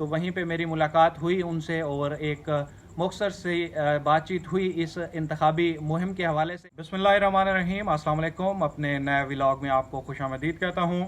تو وہیں پہ میری ملاقات ہوئی ان سے اور ایک مختصر سی بات چیت ہوئی اس انتخابی مہم کے حوالے سے۔ بسم اللہ الرحمن الرحیم، السلام علیکم۔ اپنے نئے ولاگ میں آپ کو خوش آمدید کہتا ہوں۔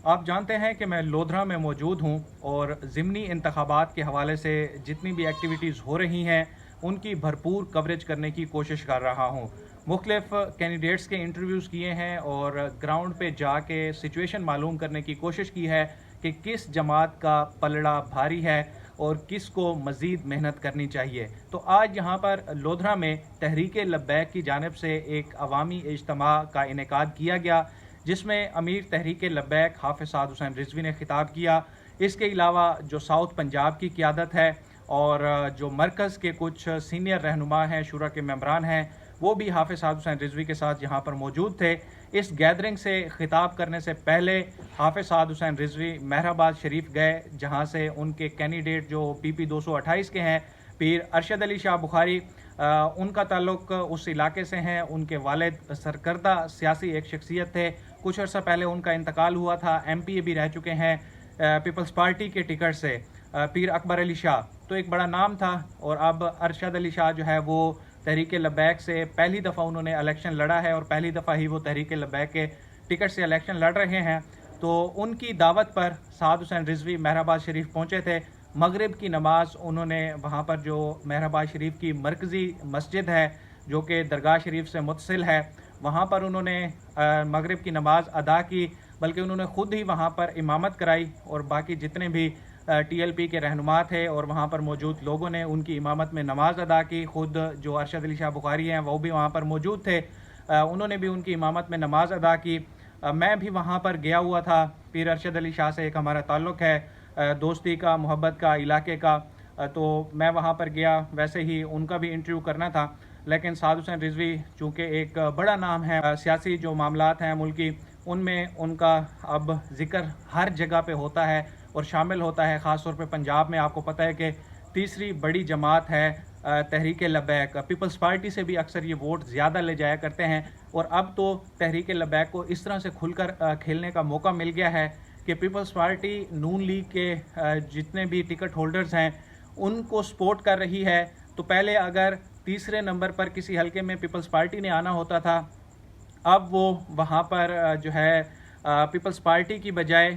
آپ جانتے ہیں کہ میں لودھرا میں موجود ہوں اور ضمنی انتخابات کے حوالے سے جتنی بھی ایکٹیویٹیز ہو رہی ہیں ان کی بھرپور کوریج کرنے کی کوشش کر رہا ہوں۔ مختلف کینڈیڈیٹس کے انٹرویوز کیے ہیں اور گراؤنڈ پہ جا کے سچویشن معلوم کرنے کی کوشش کی ہے کہ کس جماعت کا پلڑا بھاری ہے اور کس کو مزید محنت کرنی چاہیے۔ تو آج یہاں پر لودھرا میں تحریک لبیک کی جانب سے ایک عوامی اجتماع کا انعقاد کیا گیا، جس میں امیر تحریک لبیک حافظ سعد حسین رضوی نے خطاب کیا۔ اس کے علاوہ جو ساؤتھ پنجاب کی قیادت ہے اور جو مرکز کے کچھ سینئر رہنما ہیں، شورا کے ممبران ہیں، وہ بھی حافظ سعد حسین رضوی کے ساتھ یہاں پر موجود تھے۔ اس گیدرنگ سے خطاب کرنے سے پہلے حافظ سعد حسین رضوی مہر آباد شریف گئے، جہاں سے ان کے کینڈیڈیٹ جو PP 228 کے ہیں، پیر ارشد علی شاہ بخاری، ان کا تعلق اس علاقے سے ہیں۔ ان کے والد سرکردہ سیاسی ایک شخصیت تھے، کچھ عرصہ پہلے ان کا انتقال ہوا تھا، MP بھی رہ چکے ہیں پیپلز پارٹی کے ٹکٹ سے، پیر اکبر علی شاہ، تو ایک بڑا نام تھا۔ اور اب ارشد علی شاہ جو ہے وہ تحریک لبیک سے پہلی دفعہ انہوں نے الیکشن لڑا ہے اور پہلی دفعہ ہی وہ تحریک لبیک کے ٹکٹ سے الیکشن لڑ رہے ہیں۔ تو ان کی دعوت پر سعد حسین رضوی مہر آباد شریف پہنچے تھے۔ مغرب کی نماز انہوں نے وہاں پر جو مہر آباد شریف کی مرکزی مسجد ہے جو کہ درگاہ شریف سے متصل ہے، وہاں پر انہوں نے مغرب کی نماز ادا کی، بلکہ انہوں نے خود ہی وہاں پر امامت کرائی اور باقی جتنے بھی TLP کے رہنما تھے اور وہاں پر موجود لوگوں نے ان کی امامت میں نماز ادا کی۔ خود جو ارشد علی شاہ بخاری ہیں وہ بھی وہاں پر موجود تھے، انہوں نے بھی ان کی امامت میں نماز ادا کی۔ میں بھی وہاں پر گیا ہوا تھا، پیر ارشد علی شاہ سے ایک ہمارا تعلق ہے دوستی کا، محبت کا، علاقے کا، تو میں وہاں پر گیا، ویسے ہی ان کا بھی انٹرویو کرنا تھا، لیکن سعد حسین رضوی چونکہ ایک بڑا نام ہے سیاسی جو معاملات ہیں ملکی، ان میں ان کا اب ذکر ہر جگہ پہ ہوتا ہے اور شامل ہوتا ہے، خاص طور پہ پنجاب میں۔ آپ کو پتہ ہے کہ تیسری بڑی جماعت ہے تحریک لبیک، پیپلز پارٹی سے بھی اکثر یہ ووٹ زیادہ لے جایا کرتے ہیں، اور اب تو تحریک لبیک کو اس طرح سے کھل کر کھیلنے کا موقع مل گیا ہے کہ پیپلز پارٹی نون لیگ کے جتنے بھی ٹکٹ ہولڈرز ہیں ان کو سپورٹ کر رہی ہے۔ تو پہلے اگر تیسرے نمبر پر کسی حلقے میں پیپلز پارٹی نے آنا ہوتا تھا، اب وہ وہاں پر جو ہے پیپلز پارٹی کی بجائے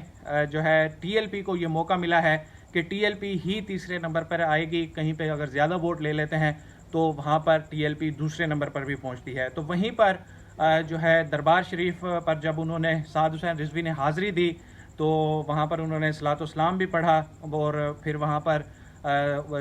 جو ہے TLP کو یہ موقع ملا ہے کہ TLP ہی تیسرے نمبر پر آئے گی۔ کہیں پہ اگر زیادہ ووٹ لے لیتے ہیں تو وہاں پر TLP دوسرے نمبر پر بھی پہنچتی ہے۔ تو وہیں پر جو ہے دربار شریف پر جب انہوں نے سعد حسین رضوی نے حاضری دی تو وہاں پر انہوں نے صلاۃ و سلام بھی پڑھا، اور پھر وہاں پر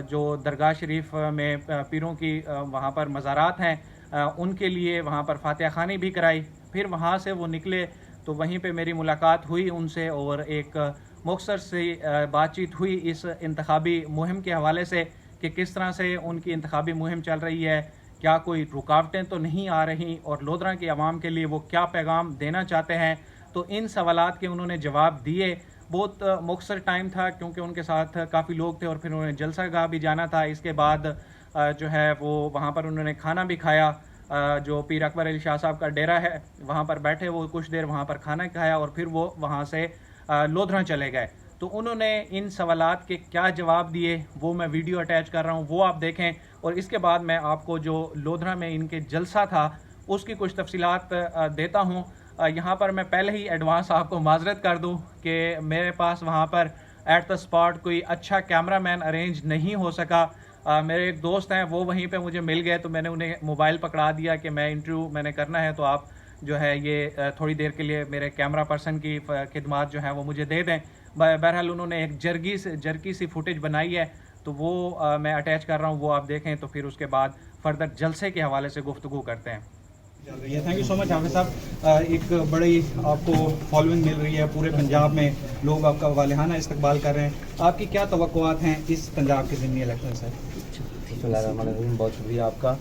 جو درگاہ شریف میں پیروں کی وہاں پر مزارات ہیں ان کے لیے وہاں پر فاتحہ خوانی بھی کرائی۔ پھر وہاں سے وہ نکلے تو وہیں پہ میری ملاقات ہوئی ان سے اور ایک مختصر سی بات چیت ہوئی اس انتخابی مہم کے حوالے سے کہ کس طرح سے ان کی انتخابی مہم چل رہی ہے، کیا کوئی رکاوٹیں تو نہیں آ رہی، اور لودھرا کے عوام کے لیے وہ کیا پیغام دینا چاہتے ہیں۔ تو ان سوالات کے انہوں نے جواب دیے۔ بہت مختصر ٹائم تھا کیونکہ ان کے ساتھ کافی لوگ تھے، اور پھر انہوں نے جلسہ گاہ بھی جانا تھا۔ اس کے بعد جو ہے وہ وہاں پر انہوں نے کھانا بھی کھایا، جو پیر اکبر علی شاہ صاحب کا ڈیرا ہے وہاں پر بیٹھے، وہ کچھ دیر وہاں پر کھانا کھایا اور پھر وہ وہاں سے لودھرا چلے گئے۔ تو انہوں نے ان سوالات کے کیا جواب دیے وہ میں ویڈیو اٹیچ کر رہا ہوں، وہ آپ دیکھیں، اور اس کے بعد میں آپ کو جو لودھرا میں ان کے جلسہ تھا اس کی کچھ تفصیلات دیتا ہوں۔ یہاں پر میں پہلے ہی ایڈوانس آپ کو معذرت کر دوں کہ میرے پاس وہاں پر ایٹ دا اسپاٹ کوئی اچھا کیمرہ مین ارینج نہیں ہو سکا۔ میرے ایک دوست ہیں وہ وہیں پہ مجھے مل گئے، تو میں نے انہیں موبائل پکڑا دیا کہ میں انٹرویو میں نے کرنا ہے، تو آپ جو ہے یہ تھوڑی دیر کے لیے میرے کیمرہ پرسن کی خدمات جو ہیں وہ مجھے دے دیں۔ بہرحال انہوں نے ایک جرگی سی فوٹیج بنائی ہے، تو وہ میں اٹیچ کر رہا ہوں، وہ آپ دیکھیں، تو پھر اس کے بعد فردر جلسے کے حوالے سے گفتگو کرتے ہیں۔ تھینک یو سو مچ حافظ صاحب، ایک بڑی آپ کو فالوئنگ مل رہی ہے پورے پنجاب میں، لوگ آپ کا والہانہ استقبال کر رہے ہیں، آپ کی کیا توقعات ہیں اس پنجاب کے ضمنی الیکشن سے؟ بسم اللہ الرحمن الرحیم، بہت شکریہ آپ کا۔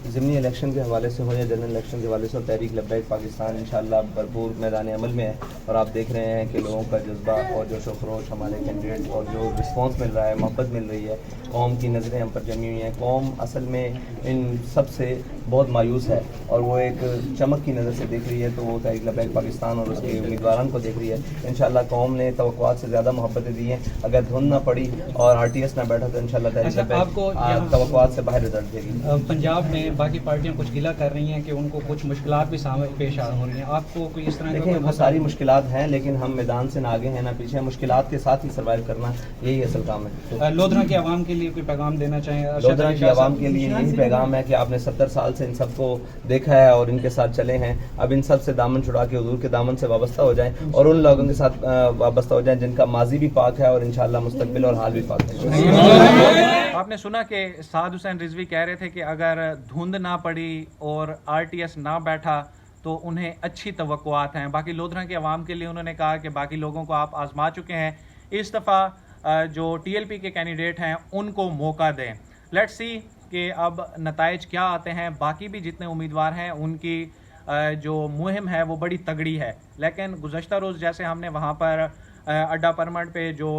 ضمنی الیکشن کے حوالے سے ہو یا جنرل الیکشن کے حوالے سے ہو، تحریک لبیک پاکستان انشاءاللہ بھرپور میدان عمل میں ہے، اور آپ دیکھ رہے ہیں کہ لوگوں کا جذبہ اور جوش و خروش ہمارے کینڈیڈیٹ اور جو رسپانس مل رہا ہے، محبت مل رہی ہے، قوم کی نظریں ہم پر جمی ہوئی ہیں. قوم اصل میں ان سب سے بہت مایوس ہے اور وہ ایک چمک کی نظر سے دیکھ رہی ہے، تو وہ تحریک لبیک پاکستان اور اس کے امیدواران کو دیکھ رہی ہے. انشاءاللہ قوم نے توقعات سے زیادہ محبتیں دی ہیں. اگر دھند نہ پڑی اور RTS نہ بیٹھا تو انشاءاللہ تحریک لبیک توقعات سے باہر رزلٹ دے گی. پنجاب میں باقی پارٹیاں کچھ گلہ کر رہی ہیں کہ ان کو کچھ مشکلات بھی سامنے پیش آ ہو رہی ہیں، آپ کو کوئی اس طرح دیکھیں وہ ساری مشکلات ہیں، لیکن ہم میدان سے نہ آگے ہیں نہ پیچھے ہیں. مشکلات کے ساتھ ہی سروائیو کرنا یہی اصل کام ہے. لودھرا کی عوام کے لیے کوئی پیغام دینا چاہیں؟ لودھرا کی عوام کے لیے یہی پیغام ہے کہ آپ نے 70 سال سے ان سب کو دیکھا ہے اور ان کے ساتھ چلے ہیں. اب ان سب سے دامن چھڑا کے حضور کے دامن سے وابستہ ہو جائیں اور ان لوگوں کے ساتھ وابستہ ہو جائیں جن کا ماضی بھی پاک ہے اور انشاءاللہ مستقبل اور حال بھی پاک ہے. آپ نے سنا کہ سعد حسین رضوی کہہ رہے تھے کہ اگر دھند نہ پڑی اور RTS نہ بیٹھا تو انہیں اچھی توقعات ہیں. باقی لودھرا کے عوام کے لیے انہوں نے کہا کہ باقی لوگوں کو آپ آزما چکے ہیں، اس دفعہ جو TLP کے کینڈیڈیٹ ہیں ان کو موقع دیں. لیٹس سی کہ اب نتائج کیا آتے ہیں. باقی بھی جتنے امیدوار ہیں ان کی جو مہم ہے وہ بڑی تگڑی ہے، لیکن گزشتہ روز جیسے ہم نے وہاں پر اڈا پرمٹ پہ جو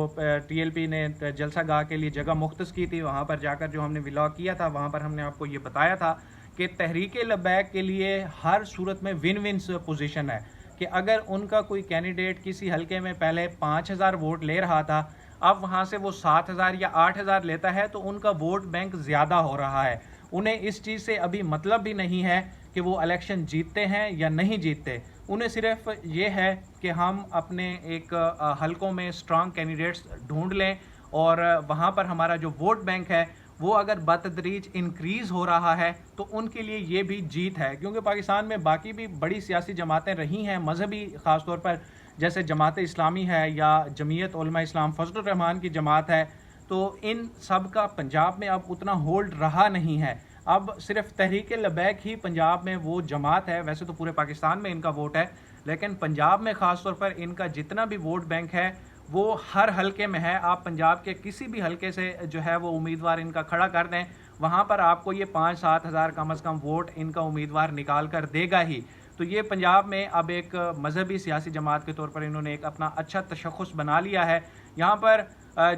TLP نے جلسہ گاہ کے لیے جگہ مختص کی تھی، وہاں پر جا کر جو ہم نے ولاگ کیا تھا وہاں پر ہم نے آپ کو یہ بتایا تھا کہ تحریک لبیک کے لیے ہر صورت میں ون ون پوزیشن ہے کہ اگر ان کا کوئی کینڈیڈیٹ کسی حلقے میں پہلے 5000 ووٹ لے رہا تھا، اب وہاں سے وہ 7000 یا 8000 لیتا ہے تو ان کا ووٹ بینک زیادہ ہو رہا ہے. انہیں اس چیز سے ابھی مطلب بھی نہیں ہے کہ وہ الیکشن جیتتے ہیں یا نہیں جیتتے. انہیں صرف یہ ہے کہ ہم اپنے ایک حلقوں میں اسٹرانگ کینڈیڈیٹس ڈھونڈ لیں اور وہاں پر ہمارا جو ووٹ بینک ہے وہ اگر بتدریج انکریز ہو رہا ہے تو ان کے لیے یہ بھی جیت ہے. کیونکہ پاکستان میں باقی بھی بڑی سیاسی جماعتیں رہی ہیں، مذہبی خاص طور پر جیسے جماعت اسلامی ہے یا جمعیت علماء اسلام فضل الرحمان کی جماعت ہے، تو ان سب کا پنجاب میں اب اتنا ہولڈ رہا نہیں ہے. اب صرف تحریک لبیک ہی پنجاب میں وہ جماعت ہے. ویسے تو پورے پاکستان میں ان کا ووٹ ہے، لیکن پنجاب میں خاص طور پر ان کا جتنا بھی ووٹ بینک ہے وہ ہر حلقے میں ہے. آپ پنجاب کے کسی بھی حلقے سے جو ہے وہ امیدوار ان کا کھڑا کر دیں، وہاں پر آپ کو یہ 5-7 ہزار کم از کم ووٹ ان کا امیدوار نکال کر دے گا ہی. تو یہ پنجاب میں اب ایک مذہبی سیاسی جماعت کے طور پر انہوں نے ایک اپنا اچھا تشخص بنا لیا ہے. یہاں پر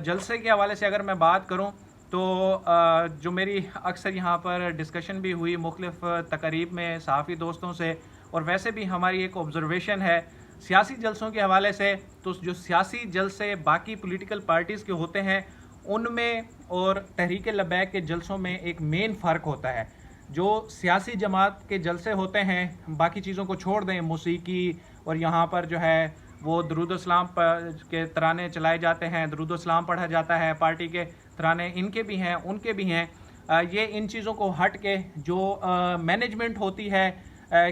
جلسے کے حوالے سے اگر میں بات کروں تو جو میری اکثر یہاں پر ڈسکشن بھی ہوئی مختلف تقریب میں صحافی دوستوں سے، اور ویسے بھی ہماری ایک آبزرویشن ہے سیاسی جلسوں کے حوالے سے، تو جو سیاسی جلسے باقی پولیٹیکل پارٹیز کے ہوتے ہیں ان میں اور تحریک لبیک کے جلسوں میں ایک مین فرق ہوتا ہے. جو سیاسی جماعت کے جلسے ہوتے ہیں باقی چیزوں کو چھوڑ دیں، موسیقی اور یہاں پر جو ہے وہ درود و اسلام کے ترانے چلائے جاتے ہیں، درود و اسلام پڑھا جاتا ہے، پارٹی کے ترانے ان کے بھی ہیں ان کے بھی ہیں. یہ ان چیزوں کو ہٹ کے جو مینجمنٹ ہوتی ہے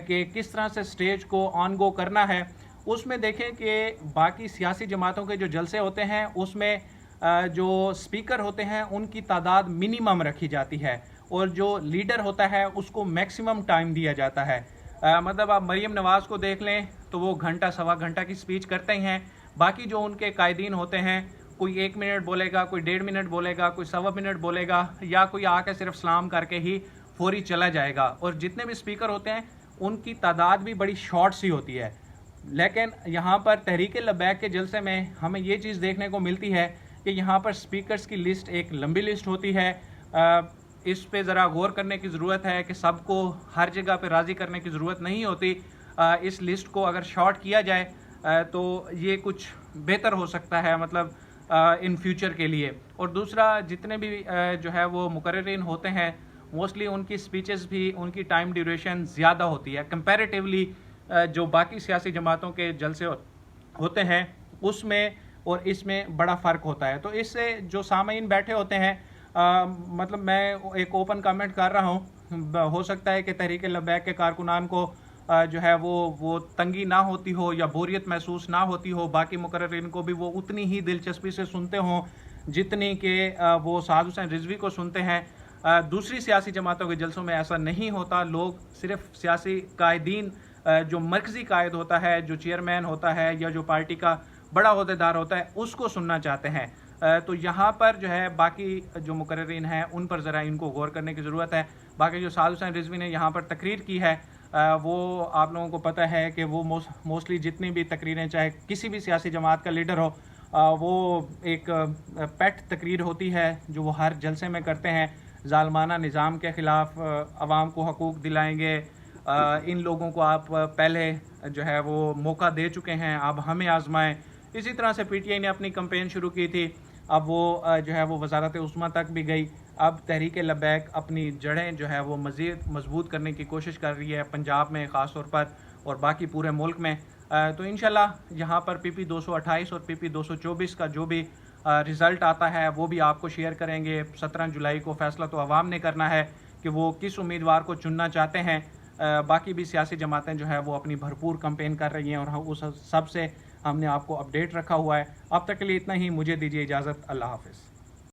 کہ کس طرح سے سٹیج کو آن گو کرنا ہے، اس میں دیکھیں کہ باقی سیاسی جماعتوں کے جو جلسے ہوتے ہیں اس میں جو سپیکر ہوتے ہیں ان کی تعداد منیمم رکھی جاتی ہے اور جو لیڈر ہوتا ہے اس کو میکسیمم ٹائم دیا جاتا ہے. مطلب آپ مریم نواز کو دیکھ لیں تو وہ گھنٹہ سوا گھنٹہ کی سپیچ کرتے ہیں. باقی جو ان کے قائدین ہوتے ہیں کوئی 1 منٹ بولے گا، کوئی 1.5 منٹ بولے گا، کوئی 1.25 منٹ بولے گا، یا کوئی آ کے صرف سلام کر کے ہی فوری چلا جائے گا. اور جتنے بھی سپیکر ہوتے ہیں ان کی تعداد بھی بڑی شارٹ سی ہوتی ہے. لیکن یہاں پر تحریک لبیک کے جلسے میں ہمیں یہ چیز دیکھنے کو ملتی ہے کہ یہاں پر سپیکرز کی لسٹ ایک لمبی لسٹ ہوتی ہے. اس پہ ذرا غور کرنے کی ضرورت ہے کہ سب کو ہر جگہ پہ راضی کرنے کی ضرورت نہیں ہوتی. اس لسٹ کو اگر شارٹ کیا جائے تو یہ کچھ بہتر ہو سکتا ہے، مطلب ان فیوچر کے لیے. اور دوسرا جتنے بھی جو ہے وہ مقررین ہوتے ہیں موسٹلی ان کی سپیچز بھی ان کی ٹائم ڈیوریشن زیادہ ہوتی ہے کمپیریٹیولی جو باقی سیاسی جماعتوں کے جلسے ہوتے ہیں اس میں اور اس میں بڑا فرق ہوتا ہے. تو اس سے جو سامعین بیٹھے ہوتے ہیں مطلب میں ایک اوپن کامنٹ کر رہا ہوں، ہو سکتا ہے کہ تحریک لبیک کے کارکنان کو جو ہے وہ تنگی نہ ہوتی ہو یا بوریت محسوس نہ ہوتی ہو، باقی مقررین کو بھی وہ اتنی ہی دلچسپی سے سنتے ہوں جتنی کہ وہ سعد حسین رضوی کو سنتے ہیں. دوسری سیاسی جماعتوں کے جلسوں میں ایسا نہیں ہوتا. لوگ صرف سیاسی قائدین جو مرکزی قائد ہوتا ہے، جو چیئرمین ہوتا ہے یا جو پارٹی کا بڑا عہدیدار ہوتا ہے اس کو سننا چاہتے ہیں. تو یہاں پر جو ہے باقی جو مقررین ہیں ان پر ذرا ان کو غور کرنے کی ضرورت ہے. باقی جو سعد حسین رضوی نے یہاں پر تقریر کی ہے وہ آپ لوگوں کو پتہ ہے کہ وہ موسٹلی جتنی بھی تقریریں چاہے کسی بھی سیاسی جماعت کا لیڈر ہو وہ ایک پیٹ تقریر ہوتی ہے جو وہ ہر جلسے میں کرتے ہیں. ظالمانہ نظام کے خلاف عوام کو حقوق دلائیں گے, ان لوگوں کو آپ پہلے جو ہے وہ موقع دے چکے ہیں, اب ہمیں آزمائیں. اسی طرح سے پی ٹی آئی نے اپنی کمپین شروع کی تھی, اب وہ جو ہے وہ وزارت عظمیٰ تک بھی گئی. اب تحریک لبیک اپنی جڑیں جو ہے وہ مزید مضبوط کرنے کی کوشش کر رہی ہے پنجاب میں خاص طور پر اور باقی پورے ملک میں. تو انشاءاللہ یہاں پر پی پی 228 اور پی پی 224 کا جو بھی رزلٹ آتا ہے وہ بھی آپ کو شیئر کریں گے. 17 جولائی کو فیصلہ تو عوام نے کرنا ہے کہ وہ کس امیدوار کو چننا چاہتے ہیں. باقی بھی سیاسی جماعتیں جو ہے وہ اپنی بھرپور کمپین کر رہی ہیں اور اس سب سے ہم نے آپ کو اپڈیٹ رکھا ہوا ہے. اب تک کے لیے اتنا ہی, مجھے دیجیے اجازت. اللہ حافظ.